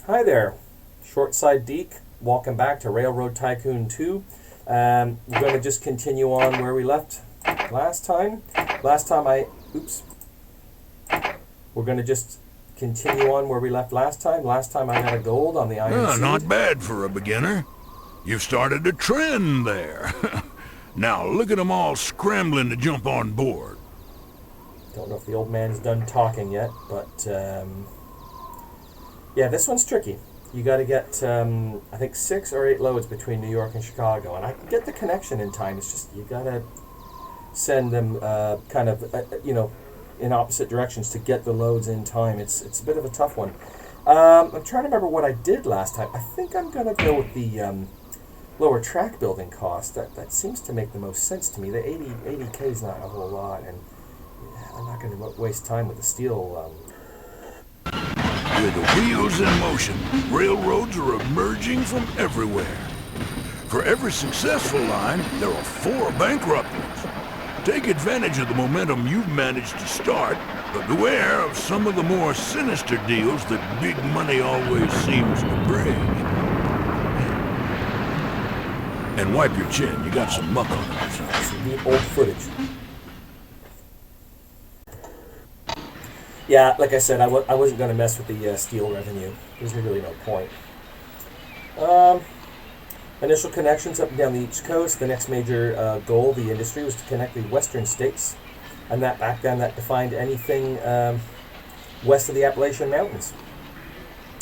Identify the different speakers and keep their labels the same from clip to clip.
Speaker 1: Hi there, Shortside Deke. Welcome back to Railroad Tycoon 2. We're going to just continue on where we left last time. We're going to just continue on where we left last time. Last time I got a gold on the iron seed.
Speaker 2: Not bad for a beginner. You've started a trend there. Now look at them all scrambling to jump on board.
Speaker 1: Don't know if the old man's done talking yet, but yeah, this one's tricky. You got to get, I think, 6 or 8 loads between New York and Chicago, and I can get the connection in time. It's just you got to send them in opposite directions to get the loads in time. It's a bit of a tough one. I'm trying to remember what I did last time. I think I'm going to go with the lower track building cost. That seems to make the most sense to me. The 80K is not a whole lot, and I'm not going to waste time with the steel.
Speaker 2: With the wheels in motion, railroads are emerging from everywhere. For every successful line, there are 4 bankrupt ones. Take advantage of the momentum you've managed to start, but beware of some of the more sinister deals that big money always seems to bring. And wipe your chin, you got some muck on it.
Speaker 1: Some neat old footage. Yeah, like I said, I wasn't going to mess with the steel revenue. There's really no point. Initial connections up and down the East Coast. The next major goal of the industry was to connect the western states. And that back then, that defined anything west of the Appalachian Mountains.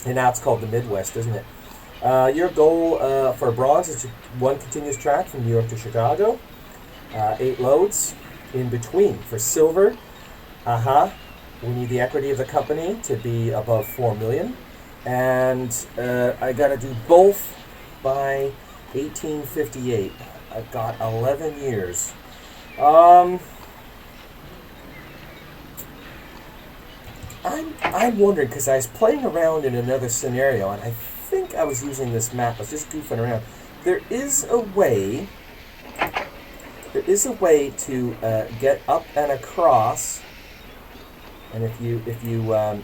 Speaker 1: And now it's called the Midwest, isn't it? Your goal for bronze is 1 continuous track from New York to Chicago. 8 loads in between. For silver, we need the equity of the company to be above $4 million. And I got to do both by 1858. I've got 11 years. I'm wondering, because I was playing around in another scenario, and I think I was using this map. I was just goofing around. There is a way to get up and across. And if you are in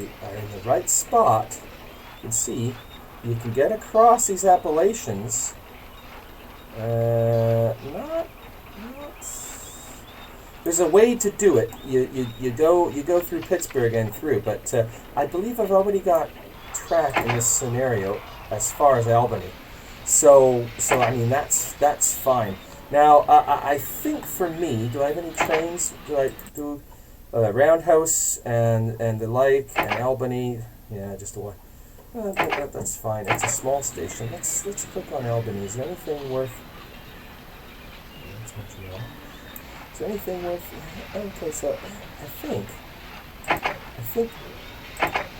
Speaker 1: the right spot, you can see you can get across these Appalachians. There's a way to do it. You go through Pittsburgh and through, but I believe I've already got track in this scenario as far as Albany. So I mean that's fine. Now I think for me, do I have any trains? Do I do? Roundhouse and the like, and Albany, yeah, just the one. That's fine. It's a small station. Let's click on Albany. Is there anything worth? Is there anything worth? Okay, so I think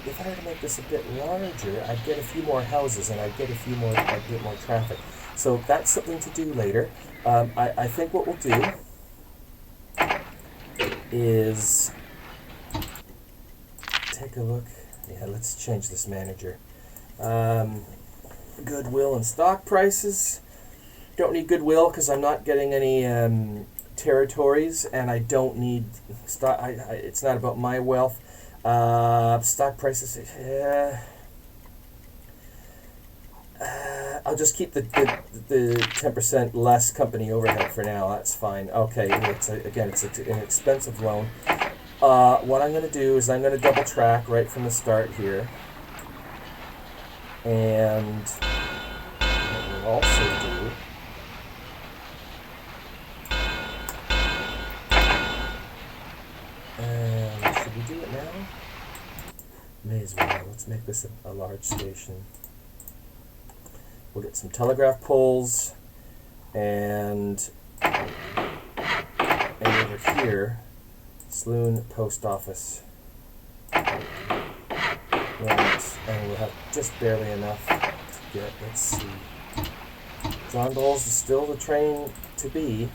Speaker 1: if I were to make this a bit larger, I'd get a few more houses and I'd get more traffic. So that's something to do later. I think what we'll do is take a look. Yeah, let's change this manager. Goodwill and stock prices. Don't need goodwill because I'm not getting any territories, and I don't need stock. It's not about my wealth. Stock prices. I'll just keep the 10% less company overhead for now. That's fine. Okay, it's an expensive loan. What I'm going to do is I'm going to double track right from the start here. And what we'll also do should we do it now? May as well. Let's make this a large station. We'll get some telegraph poles, and over here, Sloan Post Office. Right, and we'll have just barely enough to get, let's see. John Bowles is still the train to be.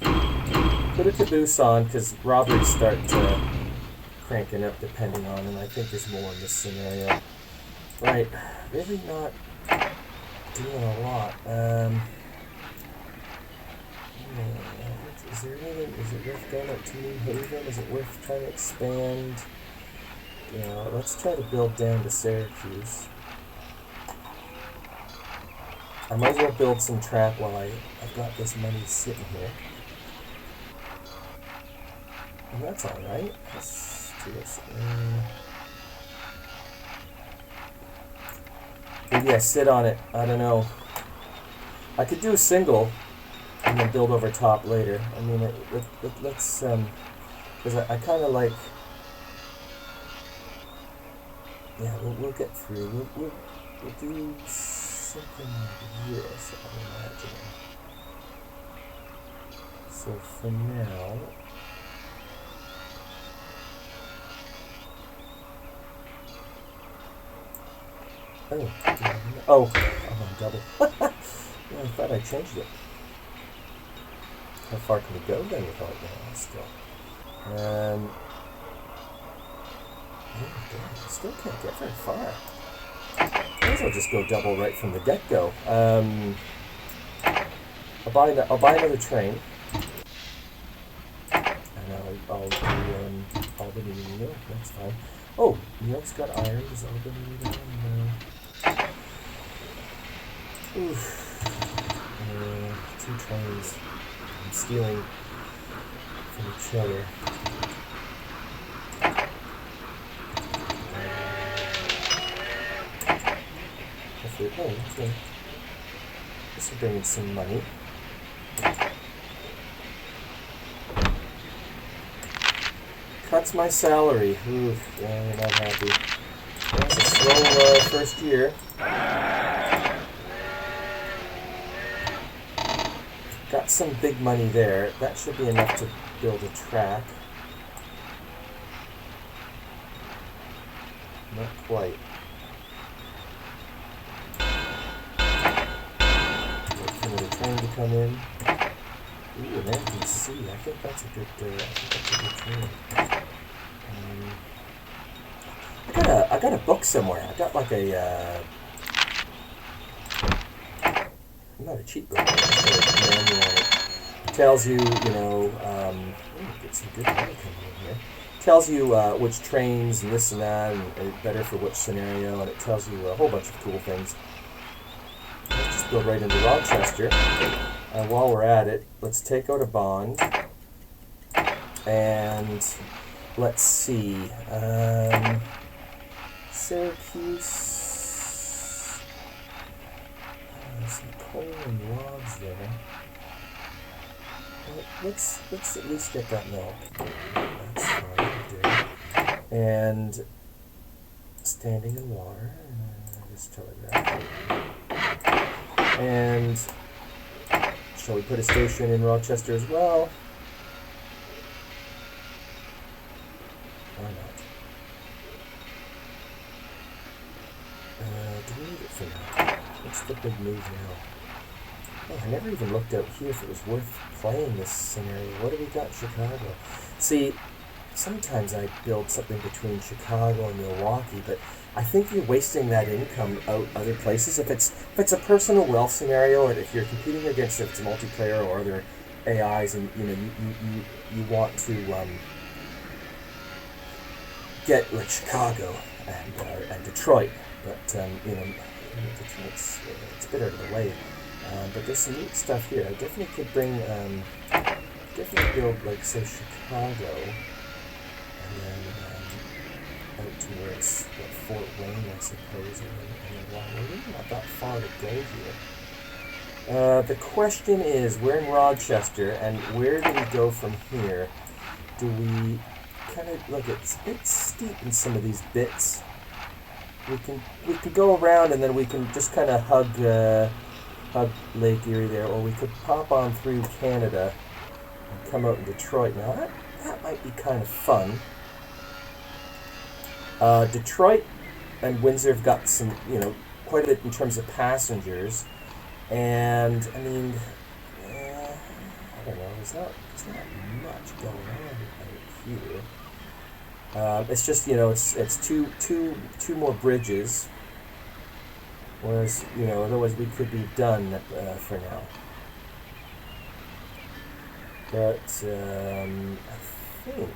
Speaker 1: Put a caboose on, because robberies start cranking up depending on, and I think there's more in this scenario. Right, really not doing a lot. Is there anything? Is it worth going up to New Haven? Is it worth trying to expand? you know, let's try to build down to Syracuse. I might as well build some track while I've got this money sitting here. And that's alright. Let's do this. Maybe I sit on it. I don't know. I could do a single and then build over top later. I mean, let's, because I kind of like, yeah, we'll get through. We'll do something like this, I'm imagining. So for now, I'm on double. Yeah, I thought I changed it. How far can we go then without that still? I still can't get very far. I guess I'll just go double right from the get-go. I'll buy another train. And I'll do Albany, New York. That's fine. Oh, New York's got iron. Does Albany need iron? No. Oof. 2 trains. I'm stealing from each other. Hopefully, okay. This will bring in some money. Cuts my salary. Oof, yeah, I'm not happy. That's a slow first year. Got some big money there. That should be enough to build a track. Not quite. Wait for the train to come in. Ooh, an NPC. I think that's a good train. I got a book somewhere. I got like a not a cheat book. It tells you, get some good money coming in here. Tells you which trains and this and that, and better for which scenario, and it tells you a whole bunch of cool things. Let's just build right into Rochester. While we're at it, let's take out a bond, and let's see. Syracuse. Some coal and logs there. Well, let's at least get that milk. That's fine to do. And standing in water. Just telegraph. And shall we put a station in Rochester as well? Why not? Do we need it for now? What's the big move now? Oh, I never even looked out here if it was worth playing this scenario. What do we got in Chicago? See, sometimes I build something between Chicago and Milwaukee, but I think you're wasting that income out other places. If it's a personal wealth scenario, or if you're competing against, if it's multiplayer or other AIs, and you want to get like Chicago and Detroit, but it's a bit out of the way. But there's some neat stuff here. I definitely could bring, definitely build like say Chicago, and then out to where it's Fort Wayne, I suppose, and then we're really not that far to go here. The question is, we're in Rochester, and where do we go from here? Do we kind of look? It's a bit steep in some of these bits. We can go around, and then we can just kind of hug Lake Erie there, or we could pop on through Canada and come out in Detroit. Now that might be kind of fun. Detroit and Windsor have got some, quite a bit in terms of passengers, and I mean, I don't know. There's not much going on out here. It's just it's two more bridges. Whereas, otherwise we could be done for now. But I think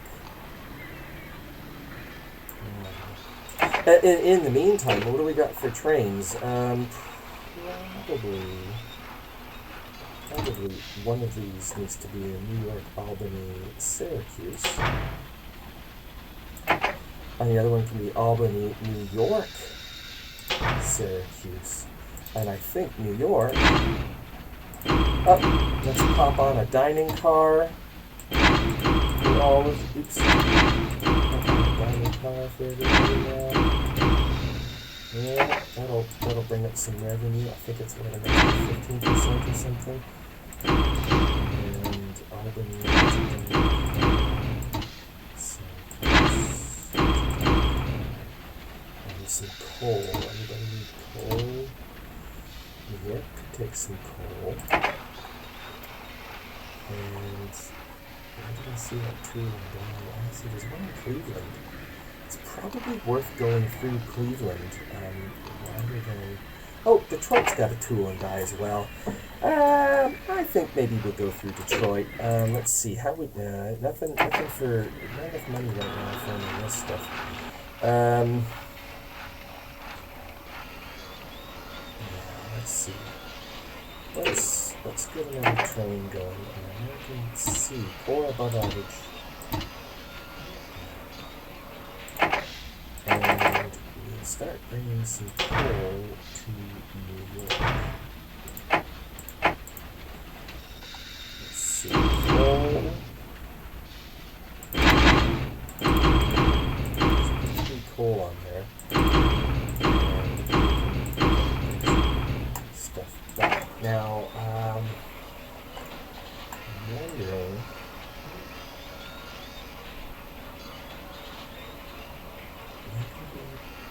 Speaker 1: In the meantime, what do we got for trains? Probably one of these needs to be in New York, Albany, Syracuse. And the other one can be Albany, New York, Syracuse. And I think New York. Oh, let's pop on a dining car. Oops. Dining car for everybody now. Yeah, that'll bring up some revenue. I think it's what, another 15% or something. And Albany. Some coal. Anybody need coal? New York could take some coal. And where did I see that tool down? I see there's one in Cleveland. It's probably worth going through Cleveland rather than. Oh, Detroit's got a tool and die as well. I think maybe we'll go through Detroit. Let's see how we. Nothing for not enough money right now for any of this stuff. Let's see. Let's get another train going. American C, or above average. And we'll start bringing some coal to New York. Let's see. Coal. There's 3 coal on there. Now, I'm wondering,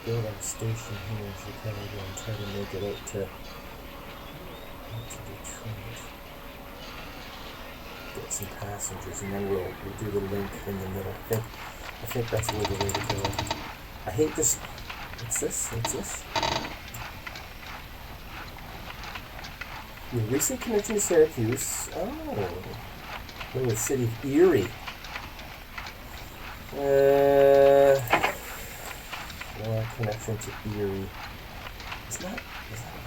Speaker 1: build a station here in Chicago and try to make it out to Detroit. Get some passengers, and then we'll do the link in the middle. I think that's the way to go. I hate this. What's this? Your recent connection to Syracuse. Oh, the city of Erie. Connection to Erie. It's not a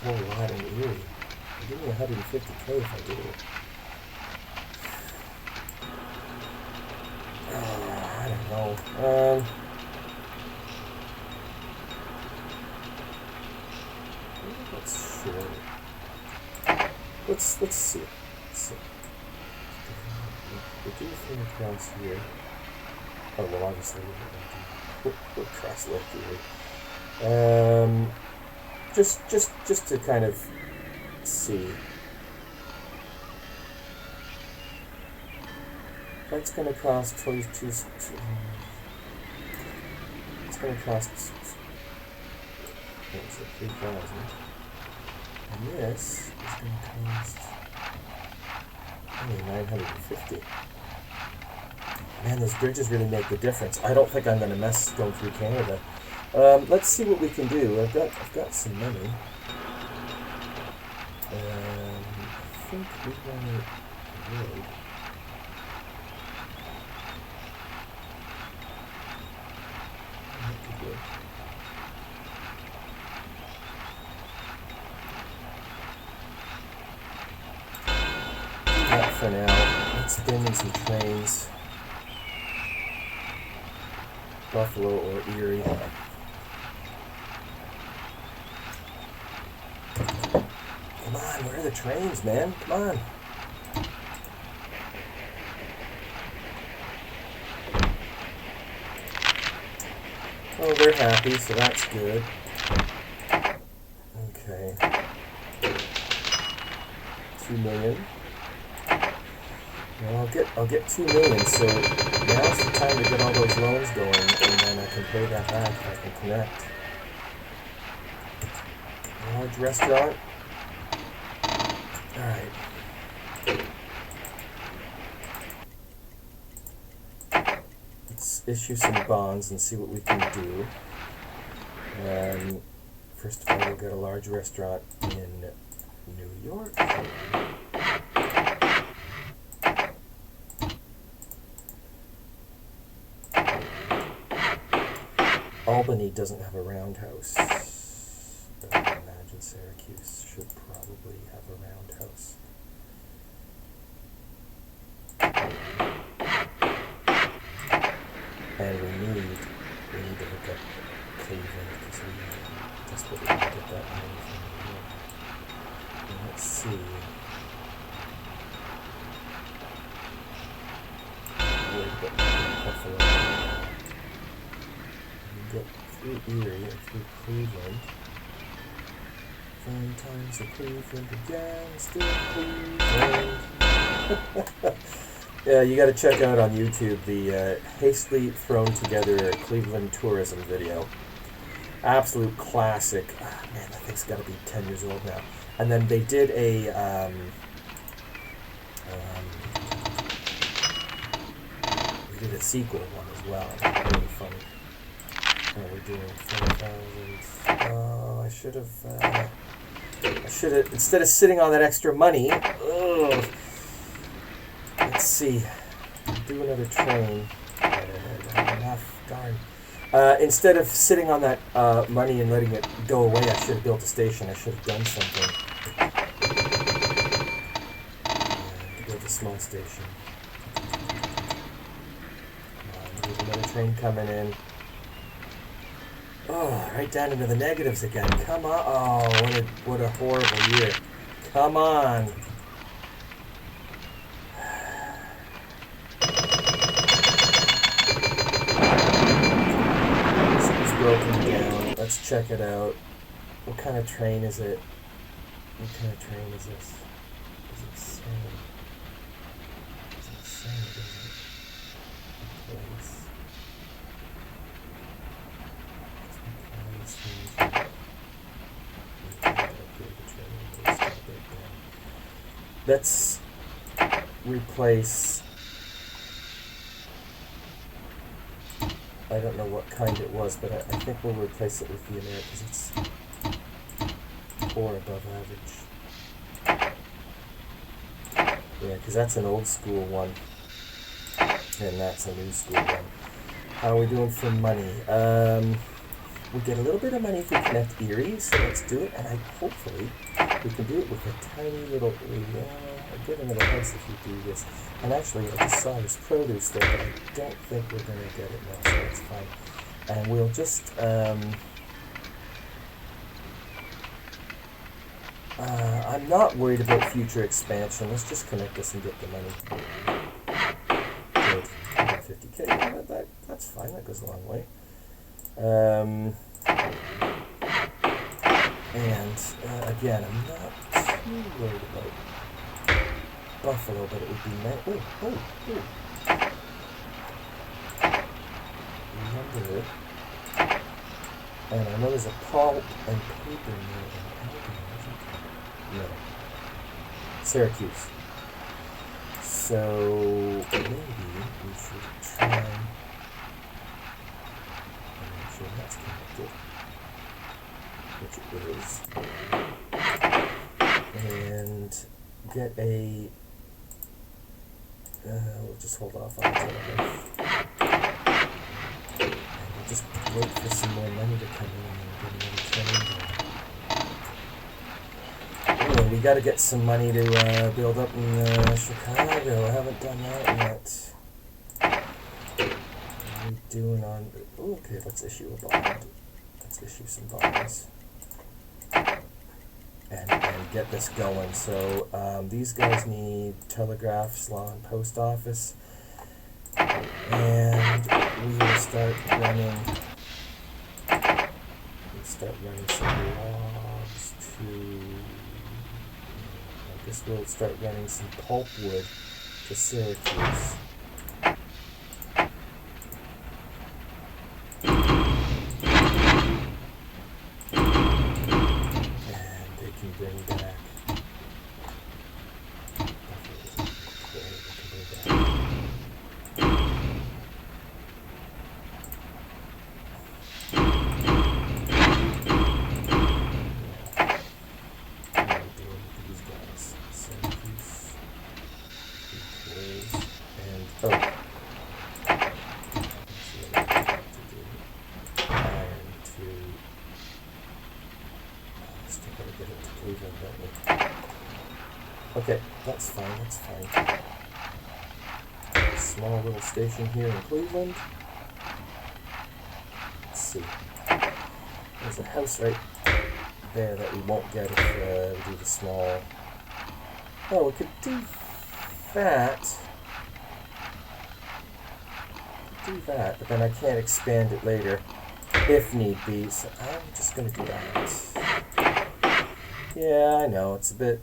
Speaker 1: whole lot in Erie. Give me $150K if I do it. I don't know. Let's short. Let's see. We'll do a thing across here. Oh, well, obviously we'll cross Lake Erie. Just to kind of see. That's going to cost it's going to cost 3,000. And this is going to cost only 950. Man, those bridges really make the difference. I don't think I'm going to mess going through Canada. Let's see what we can do. I've got some money. I think we want to road. Not for now. Let's bring in some trains. Buffalo or Erie. Come on, where are the trains, man? Come on. Oh, they're happy, so that's good. Okay. 2 million. Well, I'll get 2 million, so now's the time to get all those loans going, and then I can pay that back if I can connect. Large restaurant. Alright. Let's issue some bonds and see what we can do. First of all, we'll get a large restaurant in New York. Albany doesn't have a roundhouse. But I imagine Syracuse should probably have a roundhouse. And we need to look up Cleveland because we desperately want to get that money from New York. And let's see. Buffalo. We get through Erie and through Cleveland. 5 times the Cleveland again, still Cleveland. Yeah, you got to check out on YouTube the hastily thrown together Cleveland tourism video. Absolute classic. Man, that thing's got to be 10 years old now. And then they did a we did a sequel one as well. Really funny. And we're doing 4,000. Oh, I should have instead of sitting on that extra money. Ugh. Let's see. Do another train. Enough. Darn. Instead of sitting on that money and letting it go away, I should have built a station. I should have done something. Built a small station. There's another train coming in. Oh, right down into the negatives again. Come on. Oh, what a horrible year. Come on. Broken down. Let's check it out. What kind of train is it? What kind of train is this? Is it same? Is it same? Is it place? Let's replace. I don't know what kind it was, but I think we'll replace it with the American because it's 4 above average. Yeah, because that's an old school one, and that's a new school one. How are we doing for money? We get a little bit of money if we connect Erie, so let's do it. And hopefully we can do it with a tiny little. I'll get another house if we do this. And actually, I just saw this produce there, but I don't think we're going to get it now, so it's fine. And we'll just, I'm not worried about future expansion. Let's just connect this and get the money. Good. 50K. Yeah, that's fine. That goes a long way. And again, I'm not too worried about Buffalo, but it would be nice. Remember it. And I know there's a pulp and paper mill in Albany, isn't there? No. Syracuse. So maybe we should try. I'm not sure that's connected. Which it is. And get a. We'll just hold off on it. And we'll just wait for some more money to come in and get another train. We got to get some money to build up in Chicago. I haven't done that yet. What are we doing on... Okay, let's issue a bond. Let's issue some bonds. And get this going. So these guys need telegraphs, law, and post office. And we will start running some logs to... I guess we'll start running some pulpwood to Syracuse. Still gotta get it to Cleveland, don't we? Okay, that's fine, that's fine. Small little station here in Cleveland. Let's see. There's a house right there that we won't get if we do the small. Oh, we could do that. But then I can't expand it later if need be. So I'm just gonna do that. Yeah, I know it's a bit.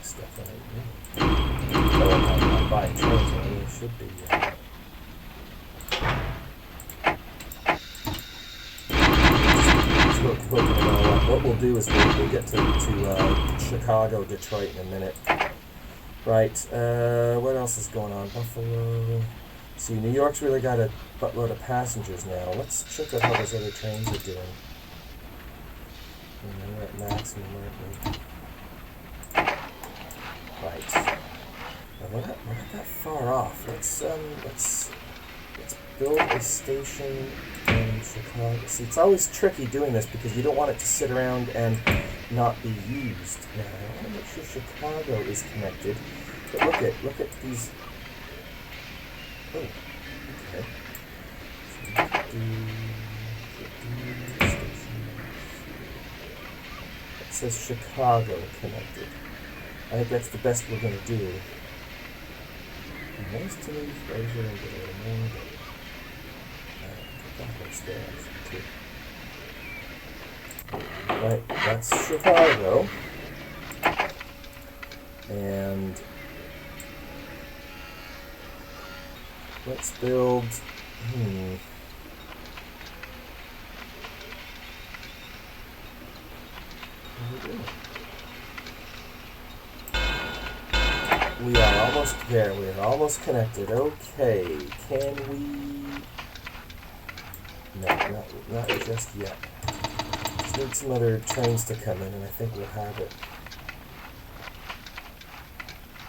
Speaker 1: Stuff that I I'm buying trains, I really should be. What we'll do is we'll get to Chicago, Detroit in a minute. Right, what else is going on? Buffalo. See, New York's really got a buttload of passengers now. Let's check out how those other trains are doing. We're at maximum, aren't we? Right. Now we're not that far off. Let's build a station in Chicago. See, it's always tricky doing this because you don't want it to sit around and not be used. Now I want to make sure Chicago is connected. But look at these. Oh, okay. So we could do station. It says Chicago connected. I think that's the best we're going to do. Nice to meet you, and get a more. Put that house there, actually, too. Right, that's Chicago. And let's build. What are we doing? We are almost there. We are almost connected. Okay. Can we... No, not just yet. Just need some other trains to come in, and I think we'll have it.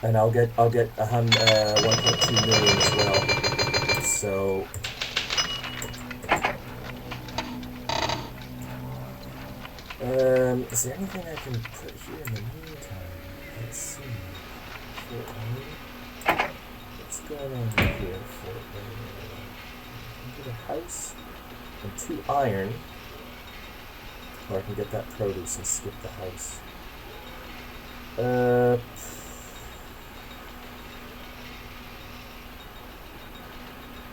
Speaker 1: And I'll get 1.2 million as well. So... is there anything I can put here in the meantime? Let's see. What's going on here? Get a house and 2 iron, or I can get that produce and skip the house. Yeah,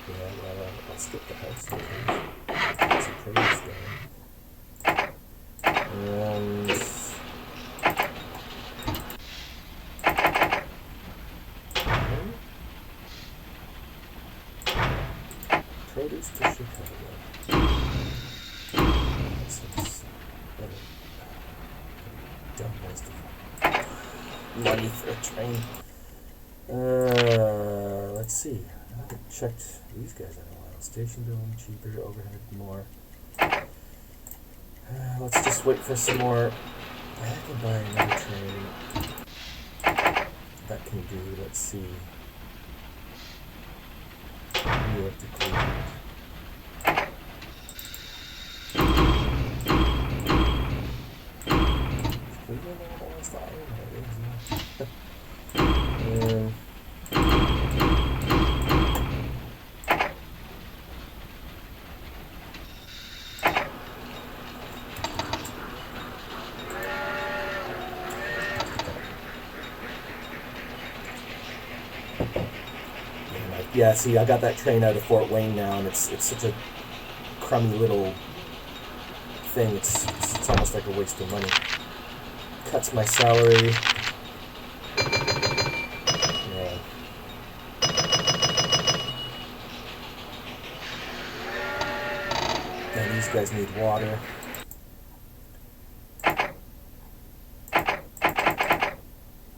Speaker 1: well, I'll skip the house. Get some produce going. And produce to Chicago. That's better. Dumb waste of money for a train. Let's see. I haven't checked these guys in a while. Station building cheaper, overhead more. Let's just wait for some more. I can buy another train. That can do. Let's see. New York to Cleveland. Cleveland almost the iron Yeah, see, I got that train out of Fort Wayne now, and it's such a crummy little thing. It's almost like a waste of money. Cuts my salary. Yeah. And these guys need water.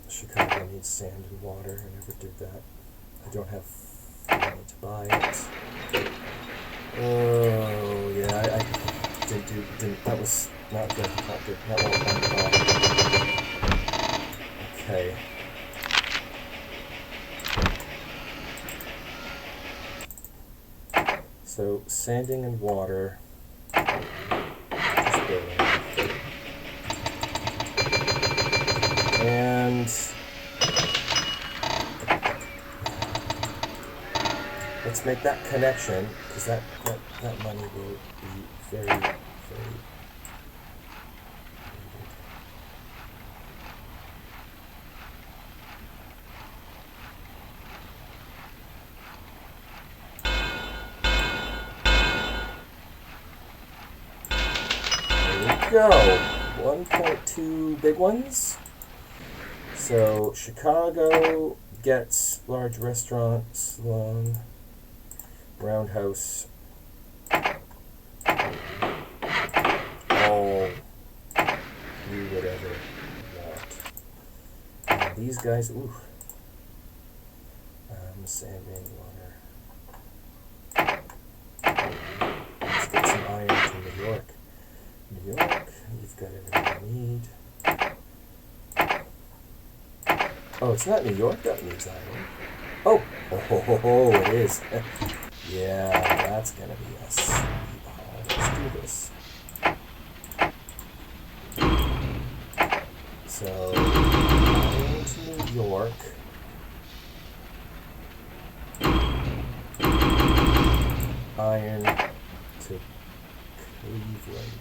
Speaker 1: Chicago needs sand and water. I never did that. I don't have money to buy it. Oh yeah, I didn't. That was not good. Not good. Not well done at all. Okay. So sanding and water. Just building. And let's make that connection, because that money will be very, very go. 1.2 big ones. So Chicago gets large restaurants, long roundhouse, all do whatever you want. And these guys, ooh, sanding, water. Let's get some iron to New York. New York, you've got everything you need. Oh, it's not New York that needs iron. Oh, it is. Yeah, that's gonna be a sweet haul. Let's do this. So, iron to New York. Iron to Cleveland.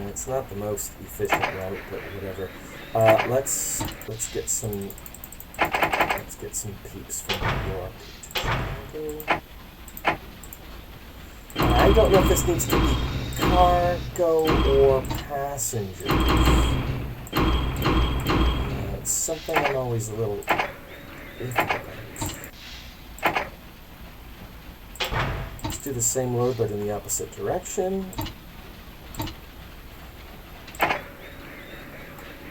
Speaker 1: It's not the most efficient route, but whatever. Let's get some peeps from New York to Chicago. I don't know if this needs to be cargo or passenger. It's something I'm always a little iffy about. Let's do the same load, but in the opposite direction.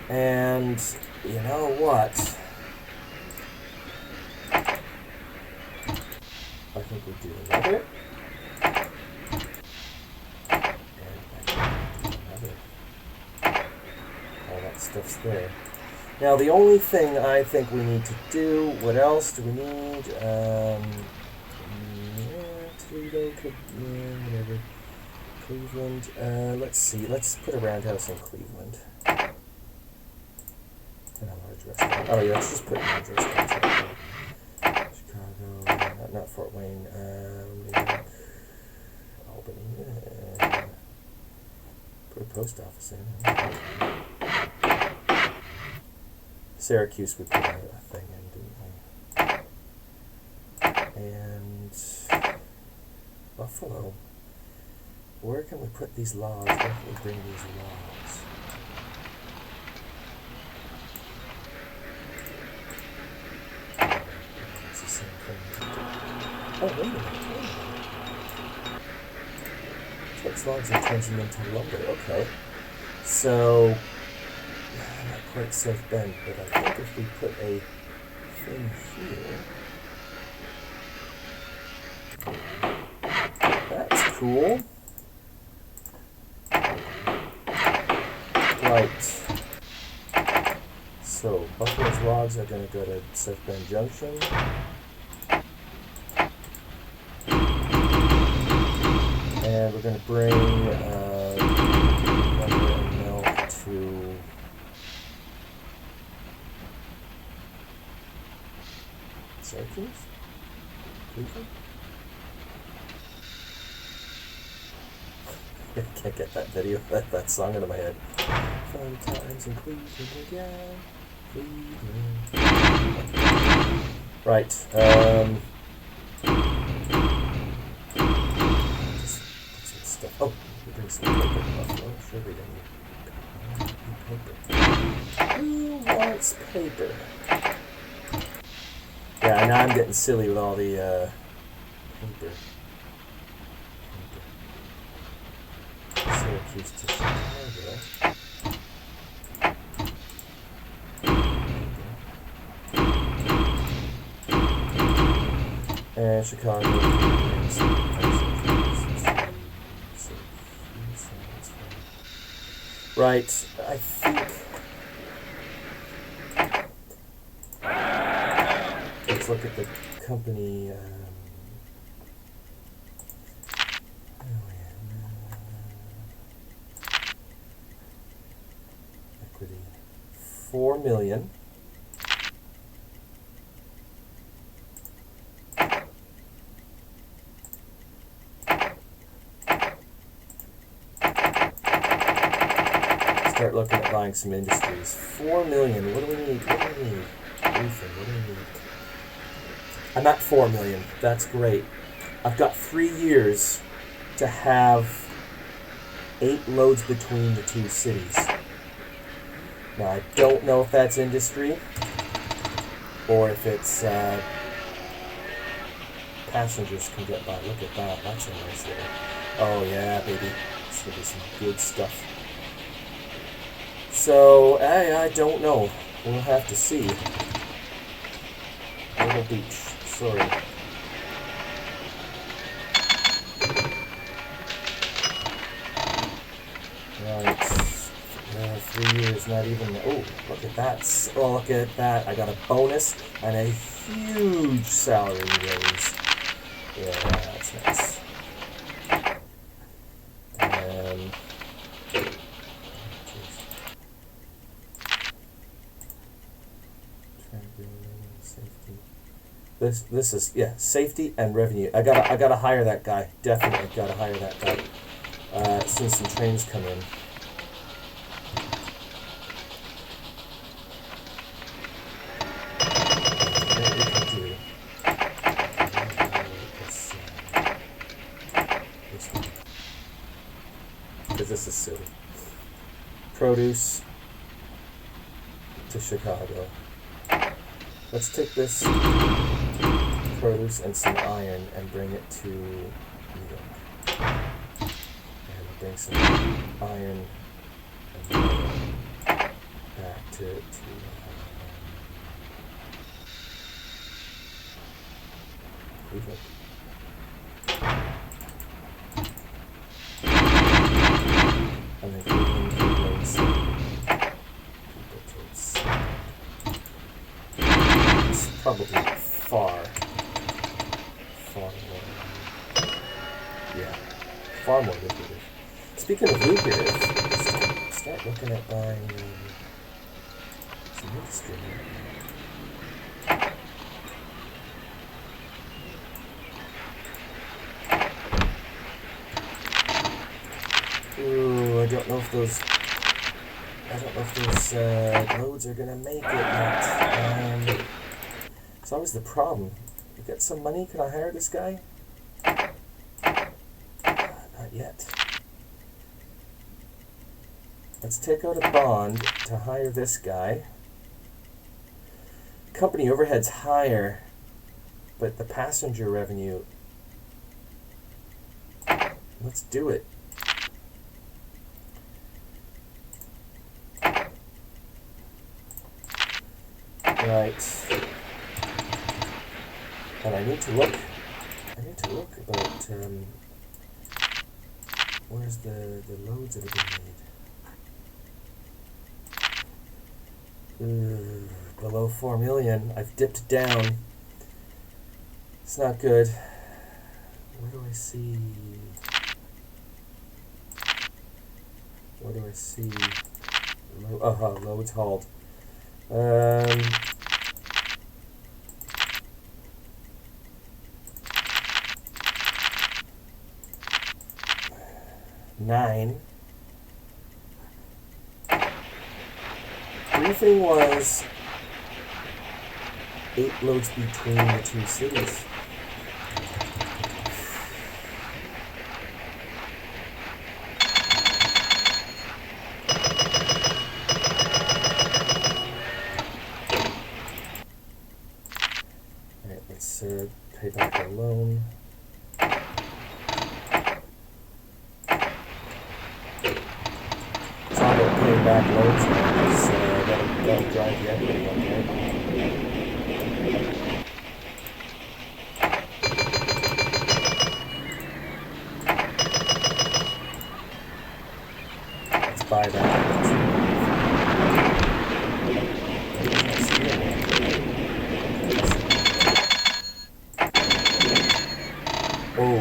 Speaker 1: And you know what? I think we do another. And I think we do another. All that stuff's there. Now the only thing I think we need to do, what else do we need? Toledo could, whatever. Cleveland, let's see, let's put a roundhouse in Cleveland. And a large restaurant. Oh yeah, let's just put a large restaurant. Chicago, not Fort Wayne, New York, Albany, put a post office in. Syracuse, we put a thing in, didn't we? And Buffalo. Where can we put these logs? Where can we bring these logs? It's the same thing. Oh, wait a minute. Takes logs and turns them into lumber. Okay. So, not quite South Bend, but I think if we put a thing here, that's cool. Right. So, Buffalo's logs are going to go to South Bend Junction. And we're going to bring lumber and milk to Syracuse? Cleveland? I can't get that video, that song into my head. Fun times in Cleveland again. Cleveland. Right. Just put some stuff. Oh, we bring some paper to Buffalo. Sure, we don't need paper. Who wants paper? Yeah, now I'm getting silly with all the paper. Syracuse to Chicago. And Chicago. Right, I think let's look at the company. Equity, 4 million. Start looking at buying some industries. 4 million. What do we need? What do we need? Roofing. What do we need? I'm at 4 million. That's great. I've got 3 years to have 8 loads between the 2 cities. Now, I don't know if that's industry or if it's passengers can get by. Look at that. That's a nice little. Oh, yeah, baby. It's going to be some good stuff. So, I don't know. We'll have to see. Little Beach. Sorry. Right. 3 years, not even. Oh, look at that. Oh, look at that. I got a bonus and a huge salary raise. Yeah, that's nice. Safety. This is safety and revenue. I gotta hire that guy. Definitely gotta hire that guy. As soon as some trains come in. What we can do. This one. Because this is silly. Produce to Chicago. Let's take this produce and some iron and bring it to New York. And bring some iron and back to Cleveland. And then Cleveland can bring some people to it's probably far more. Yeah, far more lucrative. Speaking of lucrative, start looking at buying some industry. Ooh, I don't know if those loads are gonna make it yet. It's always the problem. You get some money, can I hire this guy? Not yet. Let's take out a bond to hire this guy. Company overhead's higher, but the passenger revenue. Let's do it. Right. And I need to look about where's the loads that are being made. Below 4 million. I've dipped down. It's not good. Where do I see? Loads hauled. 9. Briefing was 8 loads between the 2 cities. Alright, let's pay back the loan. Paying back loans now, because that'll drive the equity up, right? Let's buy that.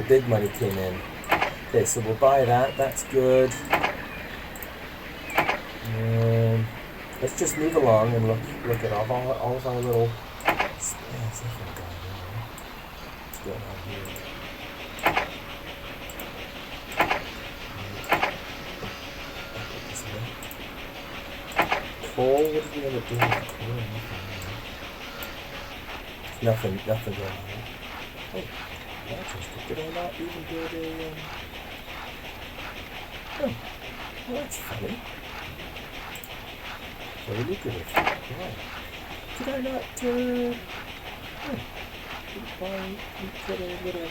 Speaker 1: big money came in. Okay, so we'll buy that. That's good. Let's just move along and look at all of our little. What's going on here? Coal. What did we end up doing with coal? Nothing going on. Oh, interesting. Did I not even build a? Oh, well, that's funny. Very lucrative. Why? Did I not? Put a little.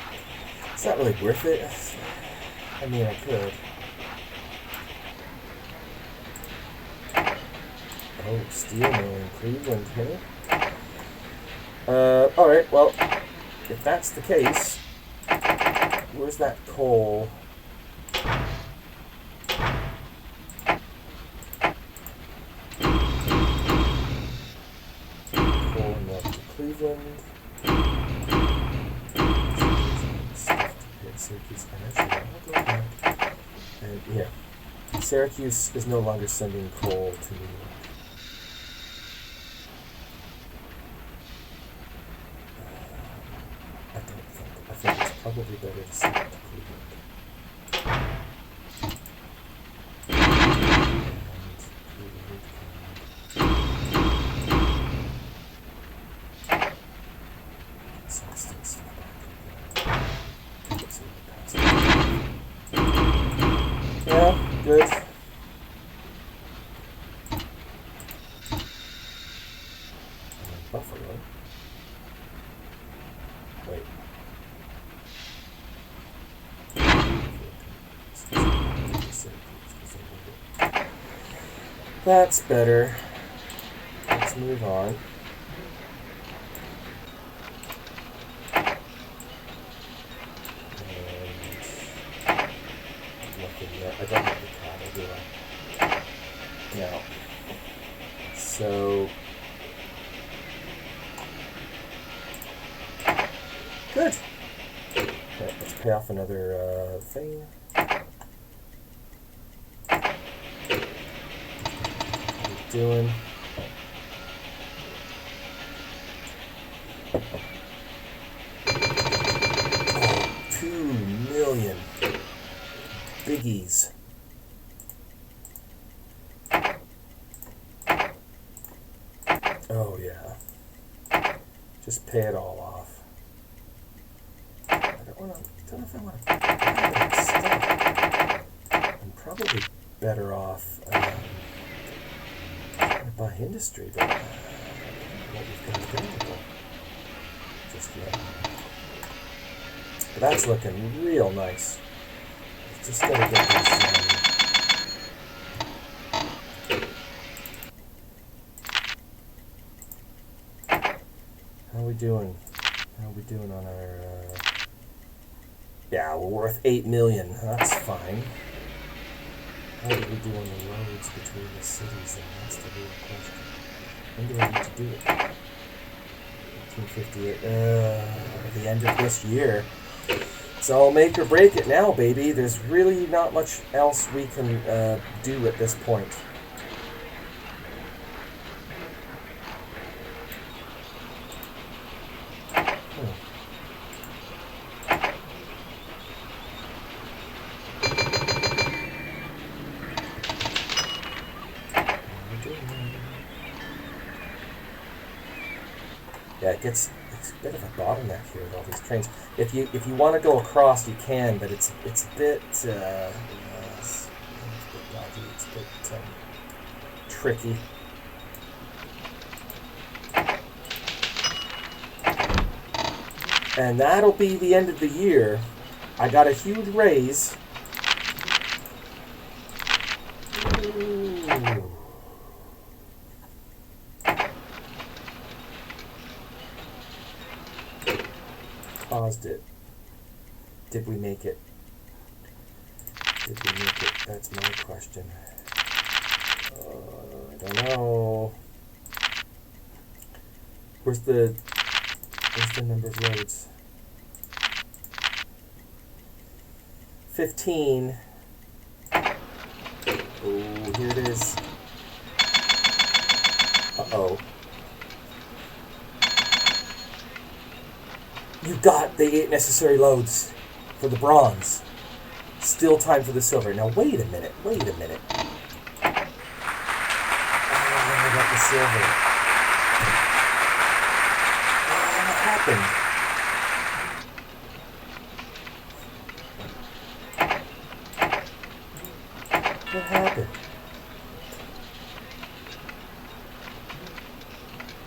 Speaker 1: It's not really worth it. I mean, I could. Oh, steel mill in Cleveland, hey? Alright, well, if that's the case, where's that coal? Coal enough to Cleveland. Syracuse Energy. I'll go back. And yeah, Syracuse is no longer sending coal to New York. I think it's probably better to send it to Cleveland. Yeah, good. Buffalo. Wait. That's better. Let's move on. Nothing yet. I don't have the cattle, do I? No. So good. Okay, let's pay off another thing. What are we doing? Oh, 2 million biggies. Oh yeah. Just pay it all off. I don't know if I want to buy that stuff. I'm probably better off trying to buy industry, but what we've got available just yet. But that's looking real nice. Just gotta get these. How are we doing? How are we doing on our? Yeah, we're worth 8 million. That's fine. How did we do on the roads between the cities? Then that's the real question. When do I need to do it? 1858. The end of this year. So make or break it now, baby. There's really not much else we can do at this point. Yeah, it's a bit of a bottleneck here with all these trains. If you want to go across, you can, but it's a bit it's a bit dodgy. It's a bit tricky. And that'll be the end of the year. I got a huge raise. Ooh. Paused it. Did we make it? Did we make it? That's my question. I don't know. Where's the number of loads? 15. Oh, here it is. Uh-oh. You got the 8 necessary loads for the bronze. Still time for the silver. Now, wait a minute. Oh, I got the silver. What happened? What happened?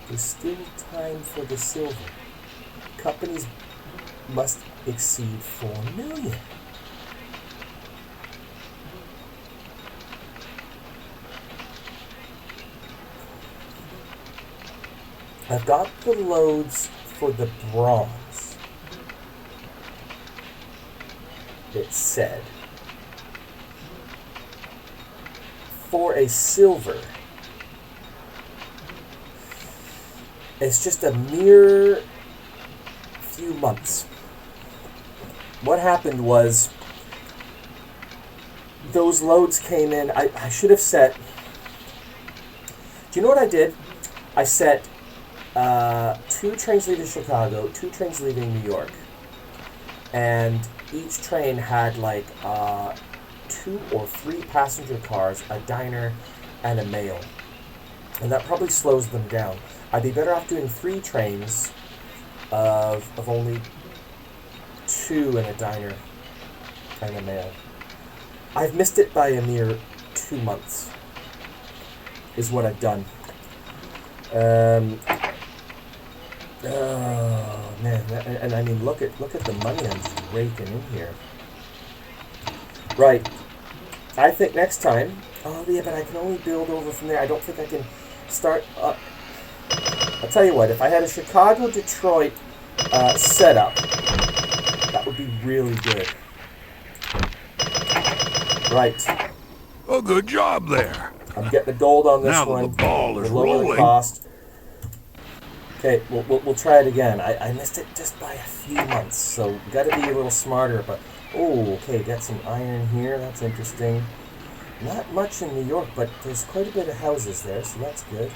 Speaker 1: There's still time for the silver. Companies must exceed 4 million. I've got the loads for the bronze. It said. For a silver, it's just a mere few months. What happened was those loads came in. I should have set. Do you know what I did? I set 2 trains leaving Chicago, 2 trains leaving New York, and each train had like 2 or 3 passenger cars, a diner, and a mail, and that probably slows them down. I'd be better off doing 3 trains of only 2 and a diner and a mail. I've missed it by a mere 2 months, is what I've done. Oh man, and I mean, look at the money I'm just raking in here. Right, I think next time. Oh yeah, but I can only build over from there. I don't think I can start. I'll tell you what. If I had a Chicago-Detroit setup, that would be really good. Right.
Speaker 2: Oh, good job there.
Speaker 1: I'm getting the gold on this
Speaker 2: now
Speaker 1: one.
Speaker 2: Now the ball is
Speaker 1: lower
Speaker 2: rolling.
Speaker 1: The cost. Okay, we'll try it again. I missed it just by a few months, so we got to be a little smarter. But okay, got some iron here. That's interesting. Not much in New York, but there's quite a bit of houses there, so that's good.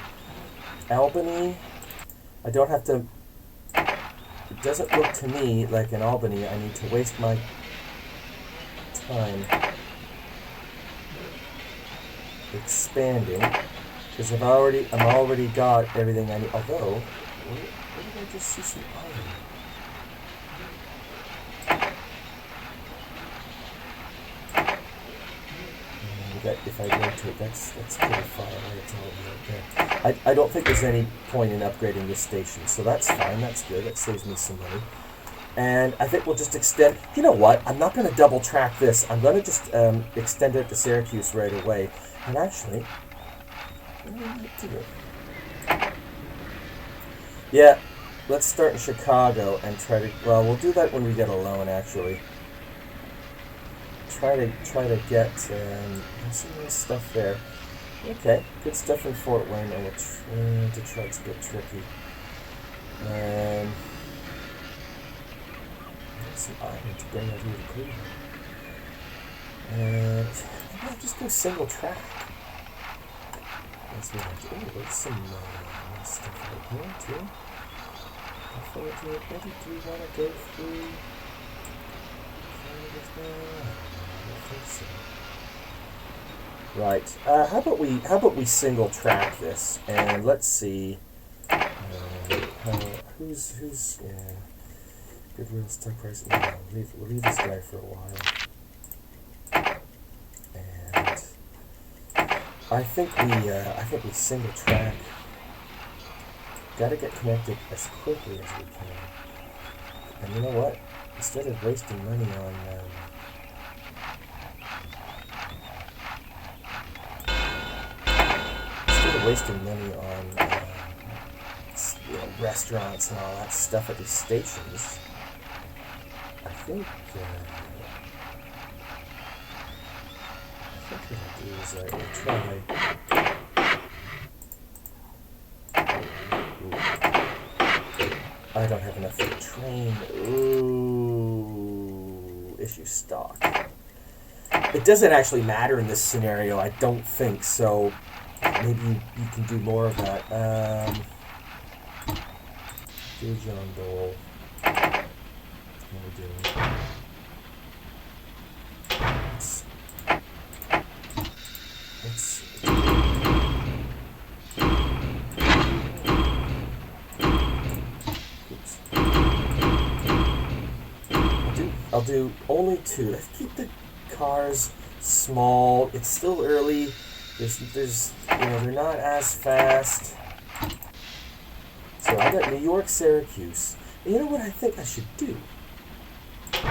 Speaker 1: Albany, I don't have to. It doesn't look to me like in Albany I need to waste my time expanding, because I'm already got everything I need. Although, where did I just see some iron? If I rotate, that's pretty far away. It's all right there. I don't think there's any point in upgrading this station, so that's fine. That's good. That saves me some money. And I think we'll just extend. You know what? I'm not going to double track this. I'm going to just extend it to Syracuse right away. And actually, what do I might do? Yeah, let's start in Chicago and try to. Well, we'll do that when we get a loan. Actually, try to get some of this stuff there. Okay, good stuff in Fort Wayne. And Detroit's a bit tricky. Some iron to bring that here to Cleveland. Maybe I'll just go single track. That's what I do. There's some stuff right here too. Maybe do you want to go through? I don't think so. Right. How about we single track this, and let's see. Who's yeah. Goodwill stock price. No, we'll leave this guy for a while. And I think we single track. Gotta get connected as quickly as we can. And you know what? Instead of wasting money on restaurants and all that stuff at these stations, I think what I'll do is we'll try. I don't have enough for the train. Ooh, issue stock. It doesn't actually matter in this scenario, I don't think, so maybe you can do more of that. Do John Dole. What are we doing? Let's oops. I'll do only 2. Let's keep the cars small. It's still early. There's they're not as fast. So I got New York, Syracuse. And you know what I think I should do? What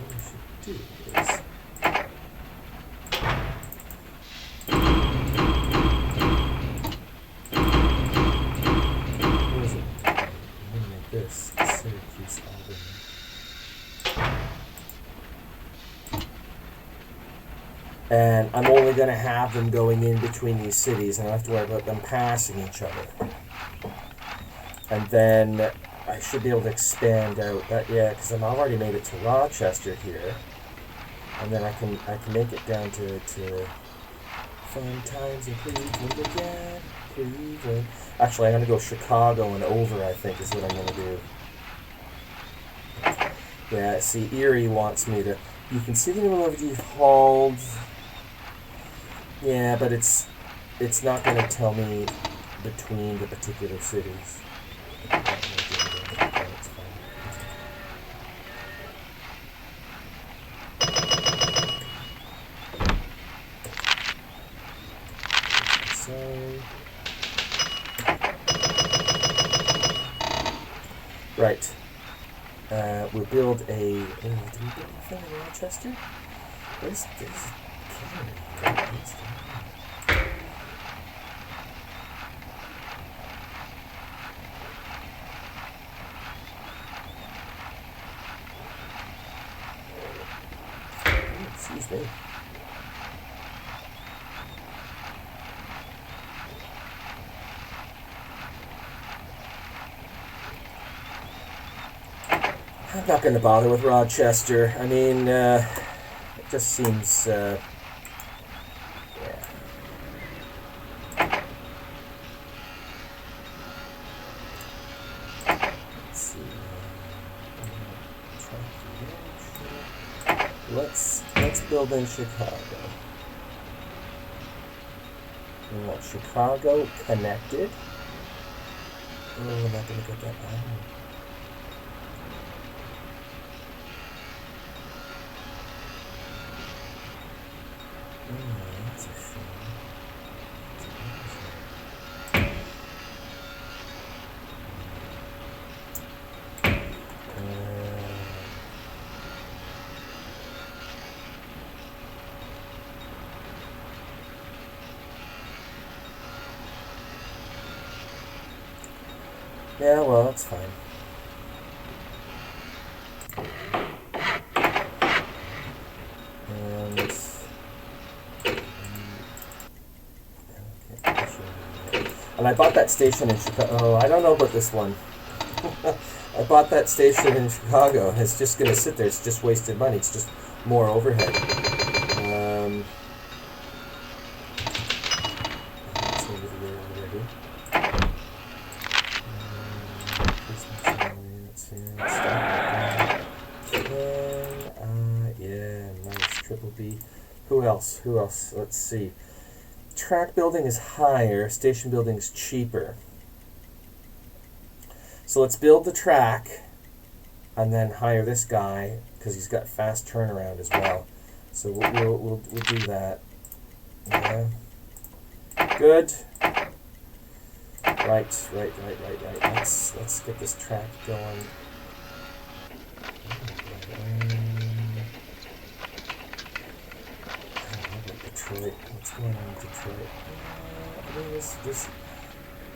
Speaker 1: I should do is where is it? I'm gonna make this Syracuse, Albany. And I'm only going to have them going in between these cities, and I don't have to worry about them passing each other. And then I should be able to expand out that, yeah, because I've already made it to Rochester here, and then I can make it down to fun times in Cleveland again. Cleveland. Actually, I'm going to go Chicago and over, I think, is what I'm going to do. Yeah, see, Erie wants me to. You can see the melody hold. Yeah, but it's not going to tell me between the particular cities. So, right. We'll build a. Do we build anything in Rochester? There's excuse me. I'm not going to bother with Rochester. I mean, it just seems, yeah. Let's see. Let's build in Chicago. We want Chicago connected. Oh, we're not going to get that island. That's a shame. Yeah, well, that's fine. And I bought that station in Chicago. Oh, I don't know about this one. I bought that station in Chicago, and it's just going to sit there. It's just wasted money. It's just more overhead. That's over there already. Yeah, nice. Triple B. Who else? Who else? Let's see. Track building is higher, station building is cheaper. So let's build the track and then hire this guy because he's got fast turnaround as well. So we'll do that. Yeah. Good. Right. Let's get this track going. Detroit. What's going on in Detroit? I mean,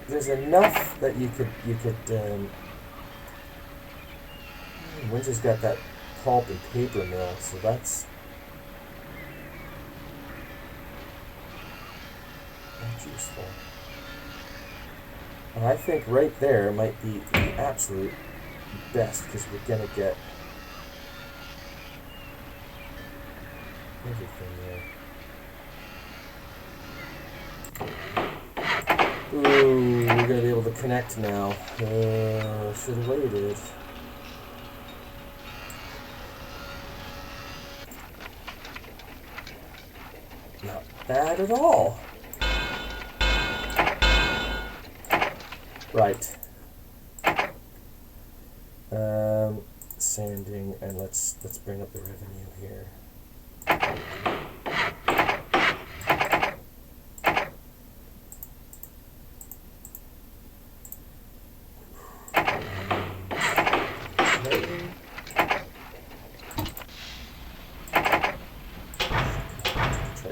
Speaker 1: there's enough that you could. Windsor's got that pulp and paper mill, so that's useful. And I think right there might be the absolute best because we're gonna get everything there. Ooh, we're gonna be able to connect now. Should have waited. Not bad at all. Right. Sanding, and let's bring up the revenue here.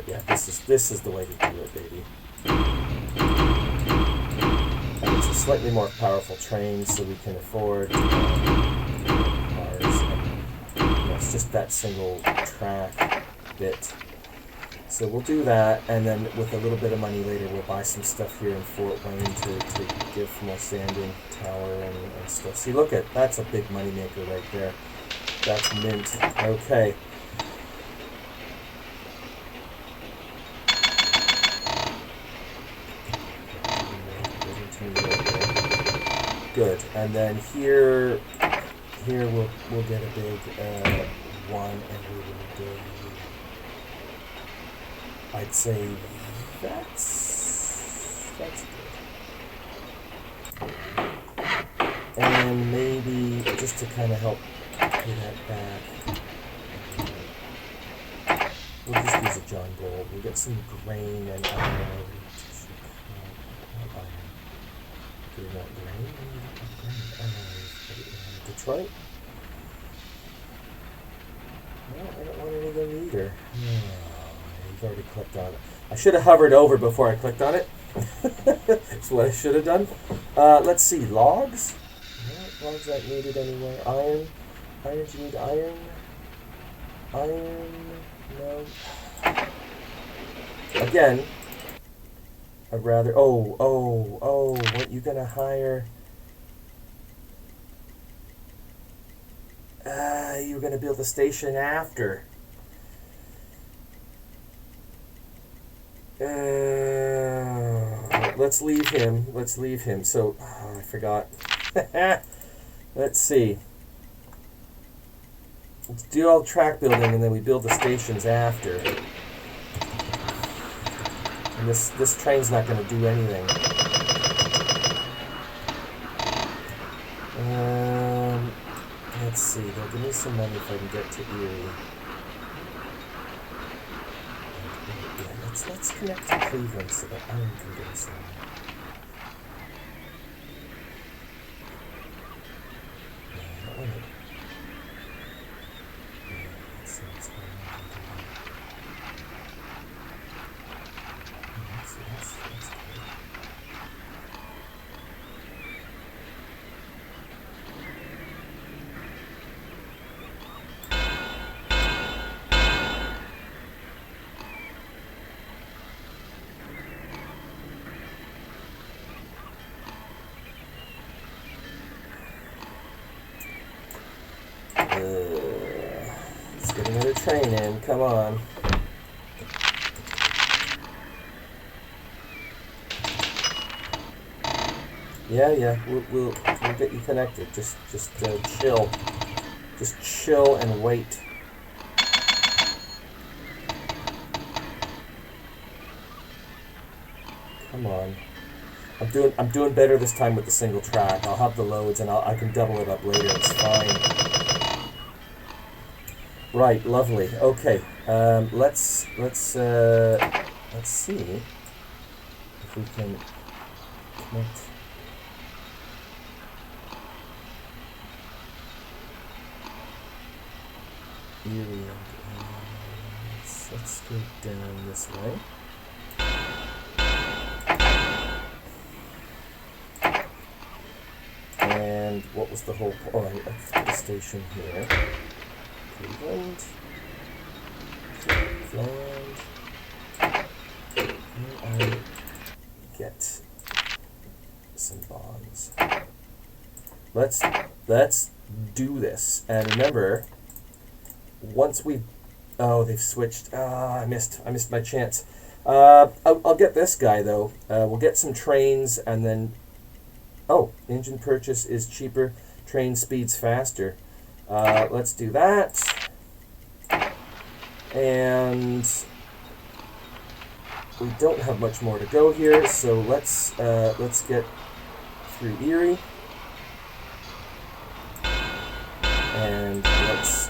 Speaker 1: Yeah, this is the way to do it, baby. And it's a slightly more powerful train, so we can afford cars. And, it's just that single track bit. So we'll do that, and then with a little bit of money later, we'll buy some stuff here in Fort Wayne to give more sanding, tower, and stuff. See, look at that's a big money maker right there. That's mint. Okay. Good, and then here we'll get a big one, and we will do. I'd say that's good, and maybe just to kind of help pay that back, we'll just use a John Bull. We'll get some grain and iron. Do we want grain? Detroit? No, I don't want anything either. No, you've already clicked on it. I should have hovered over before I clicked on it. That's what I should have done. Let's see, logs? No, logs not needed anywhere. Iron? Iron, do you need iron? Iron? No. Again, I'd rather... what you gonna hire? You're gonna build a station after. Let's leave him. So, I forgot. Let's see. Let's do all track building, and then we build the stations after. And this train's not going to do anything. Let's see. They'll give me some money if I can get to Erie. Yeah, let's connect to Cleveland so that iron can get us on. Let's see what's going on. That's good. Let's get another train in. Come on. Yeah. We'll get you connected. Just chill. Just chill and wait. Come on. I'm doing better this time with the single track. I'll have the loads and I can double it up later. It's fine. Right, lovely. Okay, let's see if we can connect. Erie. Let's go down this way. And what was the whole point? Oh, let's put a station here. Cleveland. And I get some bonds. Let's Let's do this. And remember, once we... Oh, they've switched. I missed my chance. I'll get this guy, though. We'll get some trains, and then... Oh, engine purchase is cheaper. Train speeds faster. Let's do that. And we don't have much more to go here, so let's get through Erie. And let's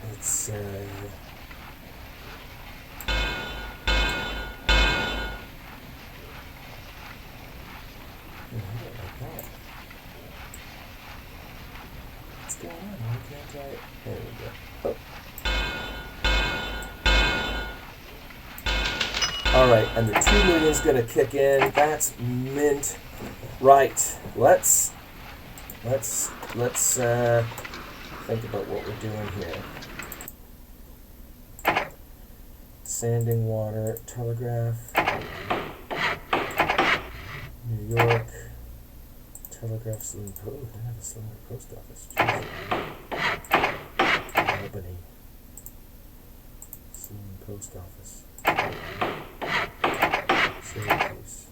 Speaker 1: what's going on? Why can't I? There we go. Oh. Alright, and the 2 million's gonna kick in. That's mint. Right. Let's think about what we're doing here. Sanding water, telegraph, New York, telegraph, Saloon Post. Oh, they have a Saloon Post Office. Jeez. Albany, Saloon Post Office. Syracuse.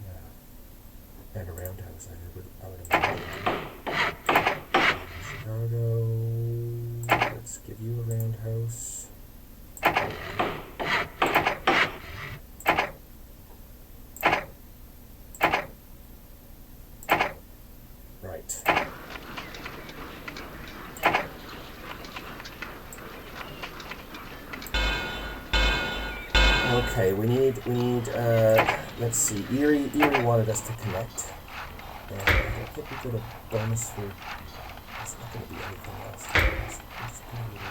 Speaker 1: Yeah. And a roundhouse, I would imagine. Chicago. Let's give you a roundhouse. Right. Okay, we need let's see, Erie wanted us to connect. And I don't think we got a bonus for, it's not going to be anything else. Let's put a little,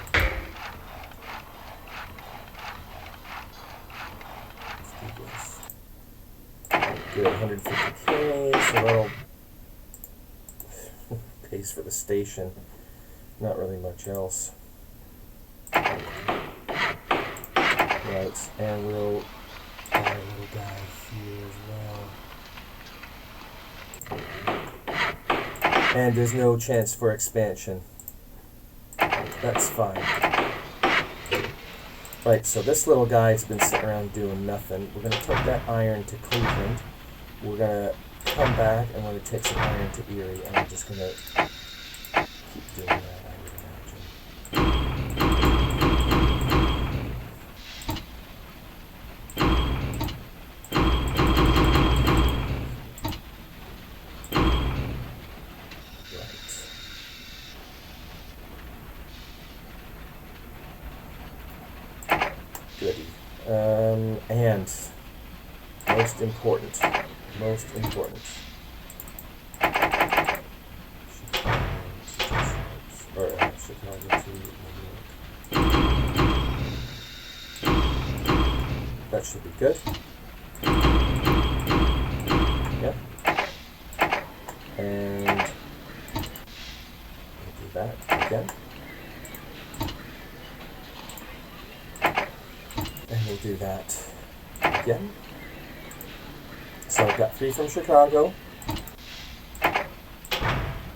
Speaker 1: let's do this. Good, 150K, so that'll pays for the station. Not really much else. Right, and we'll add a little guy here as well. And there's no chance for expansion. That's fine. Right, so this little guy's been sitting around doing nothing. We're going to take that iron to Cleveland. We're going to come back and we're going to take some iron to Erie. And I'm just going to keep doing that, I would imagine. Goody. And most important. Chicago to New York. That should be good. Yep. And we'll do that again. And we'll do that again. So I've got 3 from Chicago.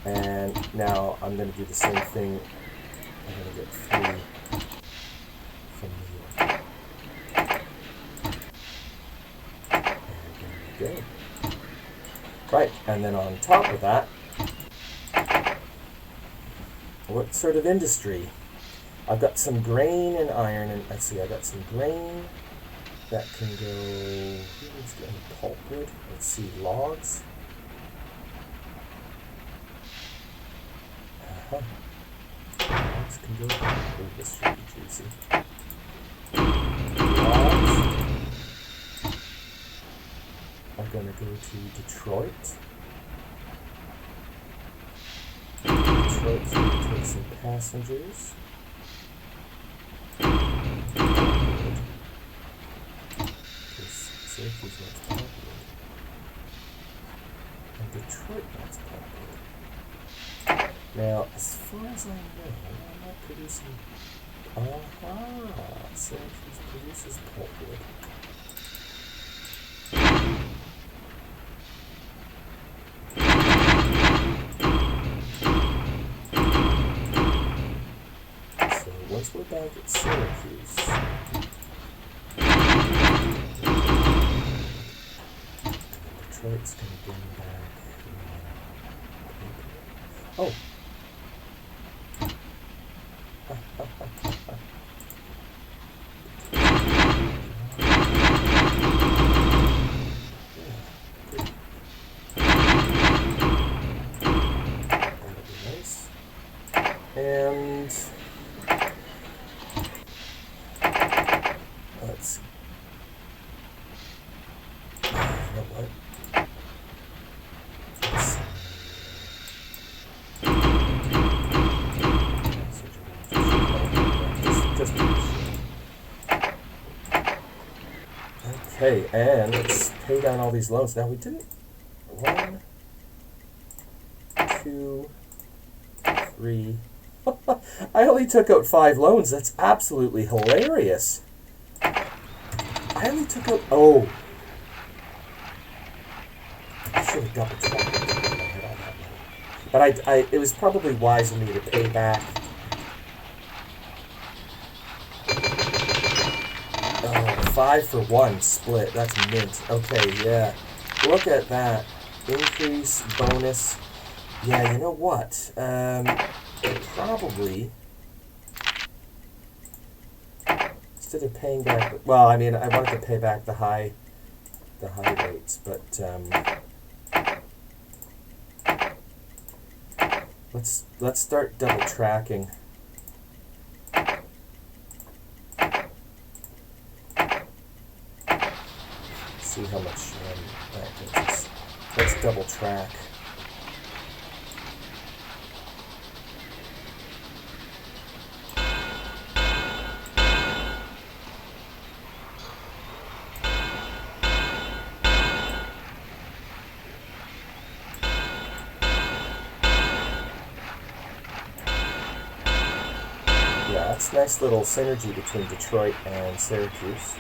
Speaker 1: And now I'm going to do the same thing. I'm going to get 3 from New York. And there we go. Right, and then on top of that, what sort of industry? I've got some grain and iron, and let's see, I got some grain that can go, who's getting pulpwood? Let's see, logs. Logs can go, oh, this should be juicy. Logs are going to go to Detroit. Detroit's going to take some passengers. Syracuse wants pulpwood. And Detroit wants pulpwood. Now, as far as I know, I'm not producing... Syracuse produces pulpwood. once we're back at Syracuse. Detroit's going to bring back... Oh! That'll be nice. And... let's... you know what? Okay, and let's pay down all these loans. Now we didn't. 1, 2, 3. I only took out 5 loans. That's absolutely hilarious. I only took out. Oh. I should have double checked. But it was probably wise of me to pay back. 5 for 1 split. That's mint. Okay, yeah. Look at that. Increase, bonus. Yeah, you know what? Probably... instead of paying back... well, I mean, I wanted to pay back the high rates, but... let's start double tracking. See how much that gets us. Let's double track. Yeah, that's a nice little synergy between Detroit and Syracuse.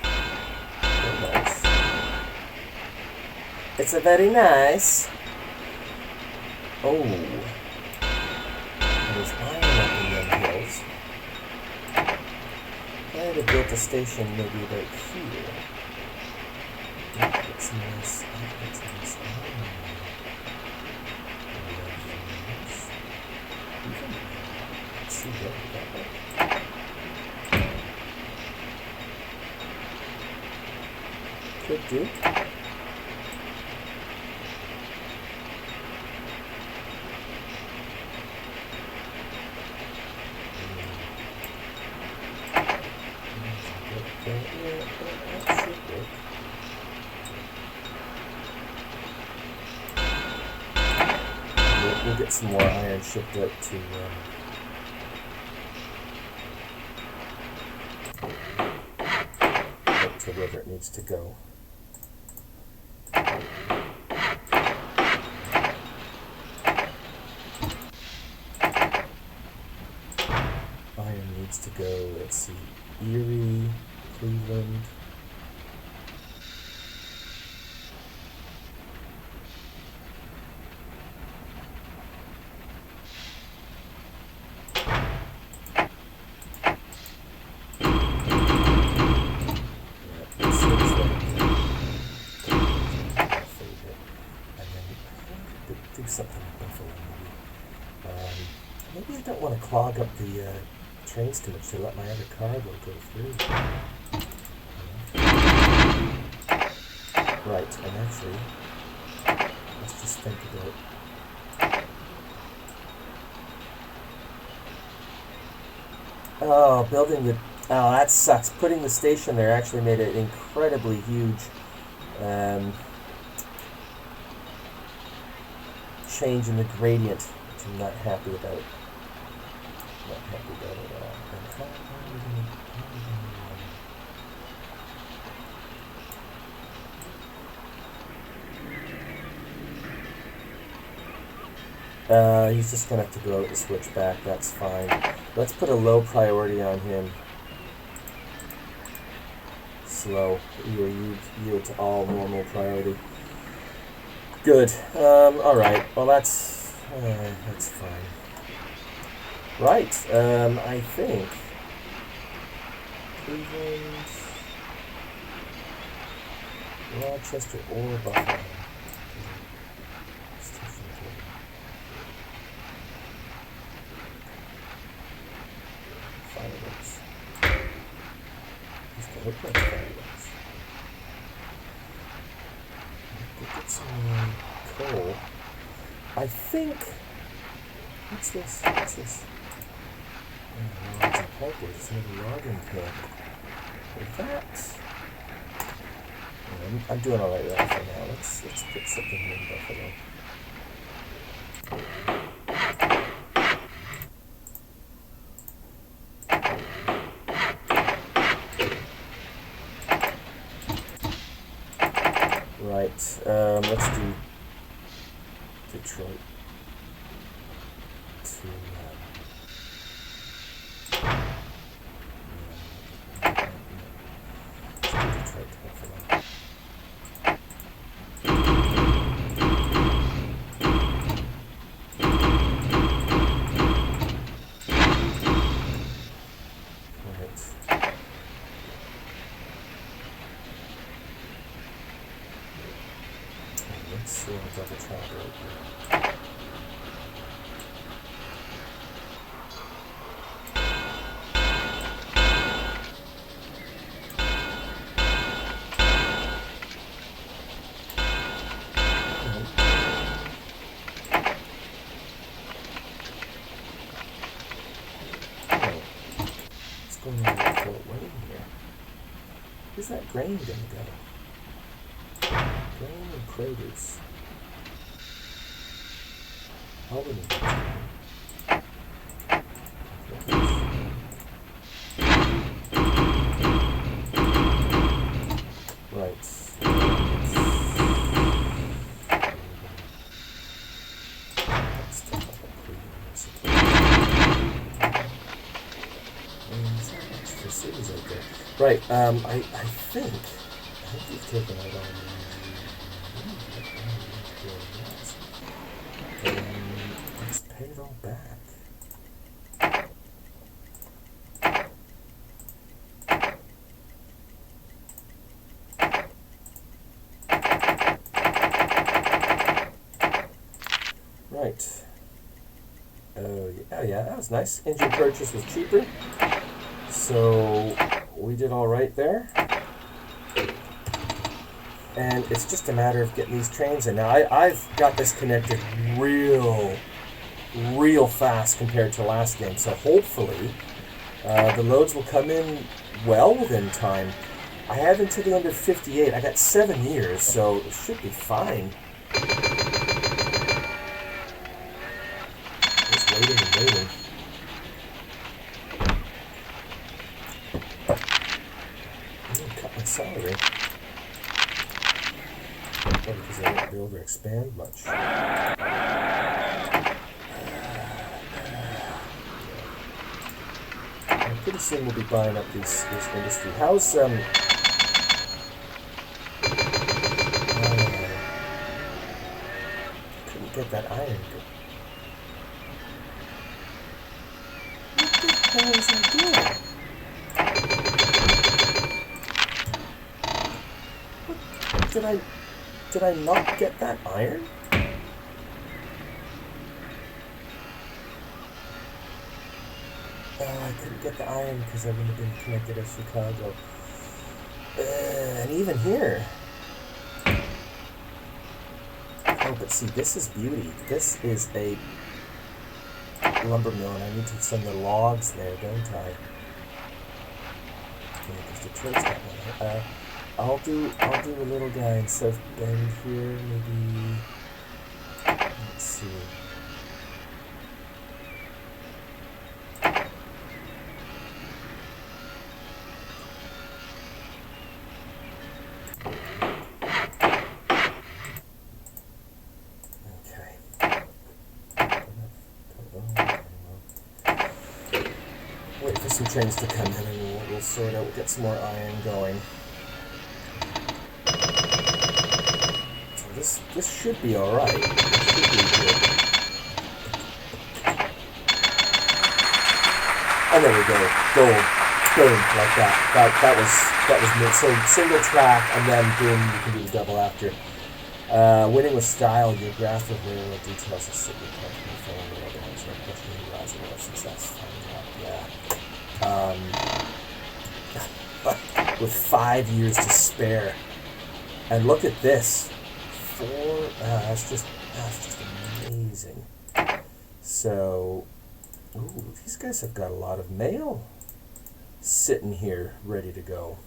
Speaker 1: Very nice. It's a very nice. Oh. There's iron up in them hills. I had to build a station maybe about here. Get some nice. Let's see what we got. Could do. We'll get some more iron shipped out to wherever it needs to go. Iron needs to go, let's see, Erie, Cleveland. Something in Buffalo, maybe. Maybe I don't want to clog up the trains too much to let my other cargo go through. Right, and actually, let's just think about. Oh, building the. Oh, that sucks. Putting the station there actually made it incredibly huge. Change in the gradient, which I'm not happy about. Not happy about it at all. And how are we gonna, he's just gonna have to go out and switch back. That's fine. Let's put a low priority on him. Slow. Yield to all normal priority. Good. All right. Well, that's fine. Right. I think Cleveland, Rochester, or Buffalo. Fireworks. He's got to play fireworks. Go get some coal. I think. What's this? What's this? Oh, it's a pulpwood. It's another logging pit. With that. I'm doing alright with that for now. Let's put something here in Buffalo. Right. Let's do Detroit. Where's that grain gonna go? Grain and produce. Albany. Right. Right, I think you've taken out all the let's pay it all back. Right. Oh, yeah, that was nice. Engine purchase was cheaper. So we did all right there. And it's just a matter of getting these trains in. Now, I've got this connected real fast compared to last game. So hopefully the loads will come in well within time. I have until the end of 58. I got 7 years, so it should be fine. Just waiting and waiting. Cut my salary. Probably because I won't be able to expand much. Pretty soon we'll be buying up this industry. How's couldn't get that iron. What the hell is I doing? Did I not get that iron? I couldn't get the iron because I wouldn't have been connected to Chicago. And even here. Oh, but see, this is beauty. This is a lumber mill, and I need to send the logs there, don't I? Okay, because Detroit's got one. I'll do a little guy in South Bend here, maybe. Let's see. Wait for some trains to come in and we'll sort out, we'll get some more iron going. So this should be alright. Should be good. And there we go. Gold. Boom, like that. That was mid. So single track, and then boom, you can do the double after. Winning with style, your grasp of railroad details is simply perfect for the other ones. No question the rising of success. With 5 years to spare, and look at this. That's just amazing. So, ooh, these guys have got a lot of mail sitting here ready to go.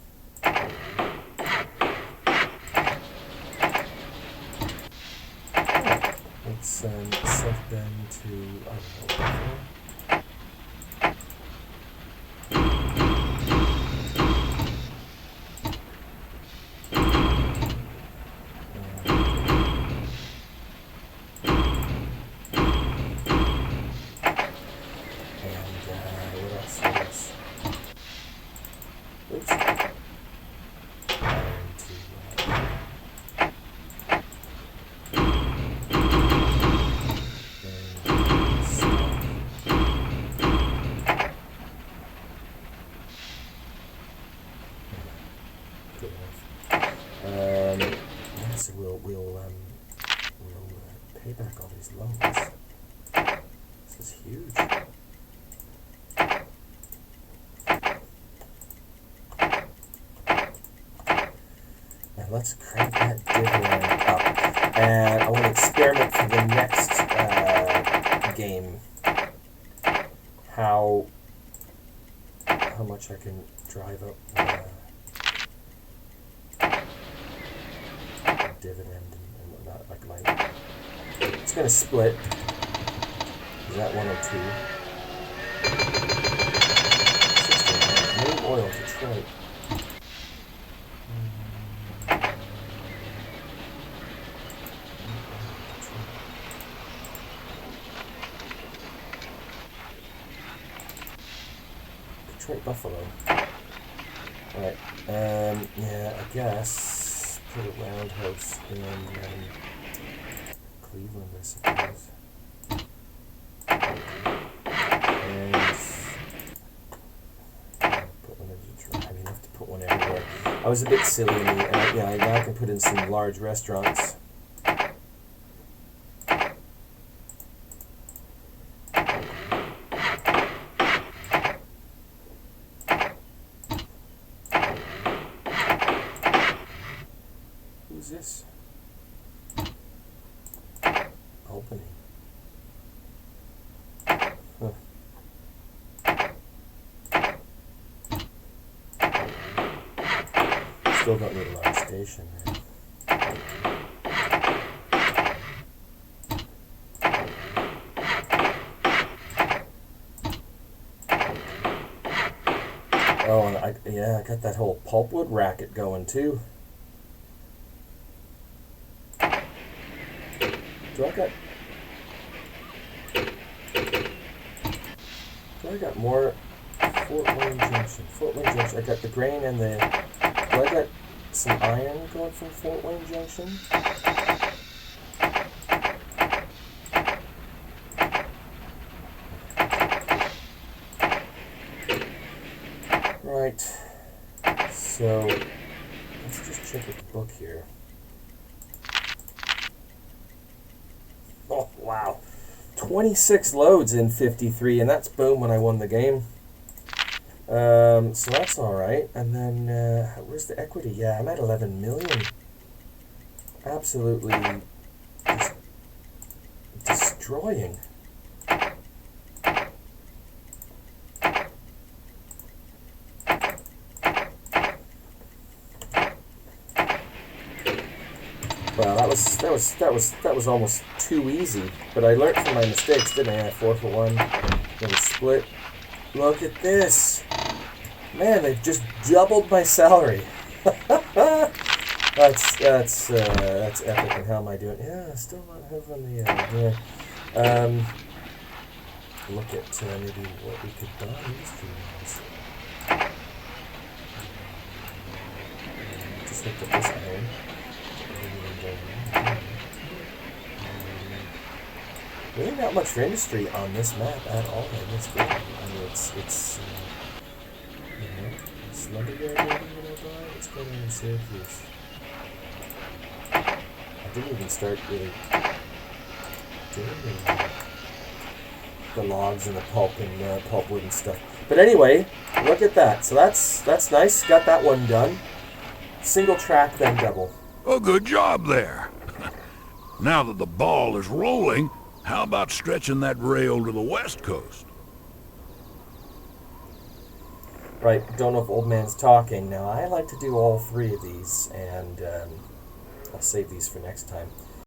Speaker 1: Let's set them to, I don't know. So we'll pay back all these loans. This is huge. And let's crank that dividend up. And I want to experiment for the next game. How much I can drive up dividend and whatnot, like it's gonna split. Is that 102? 69. New oil, Detroit. Detroit Buffalo. Alright. Yeah, I guess. Put a roundhouse in Cleveland, I suppose. And put one in Detroit. I mean, I have to put one everywhere. I was a bit silly in the, and now I can put in some large restaurants. Who's this? Opening. Huh. Still don't need a large station, man. Oh, and I got that whole pulpwood racket going too. Do I got more Fort Wayne Junction? Fort Wayne Junction. I got the grain and the. Do I got some iron going from Fort Wayne Junction? Right. So let's just check with the book here. Oh, wow. 26 loads in 53, and that's boom when I won the game. So that's alright. And then, where's the equity? Yeah, I'm at 11 million. Absolutely just destroying. Well, that was almost too easy. But I learned from my mistakes, didn't I? 4 for 1. Then a split. Look at this. Man, they've just doubled my salary. That's epic. And how am I doing? Yeah, still not having the look at maybe what we could buy industry-wise. Just looked at this iron. Really not much for industry on this map at all in this game. I mean, it's Lumberjack maybe when I buy. What's going on in Syracuse? I didn't even start really doing the logs and the pulp and pulpwood and stuff. But anyway, look at that. So that's nice. Got that one done. Single track, then double.
Speaker 2: Oh, good job there. Now that the ball is rolling, how about stretching that rail to the west coast?
Speaker 1: Right, don't know if old man's talking. Now, I like to do all three of these, and I'll save these for next time.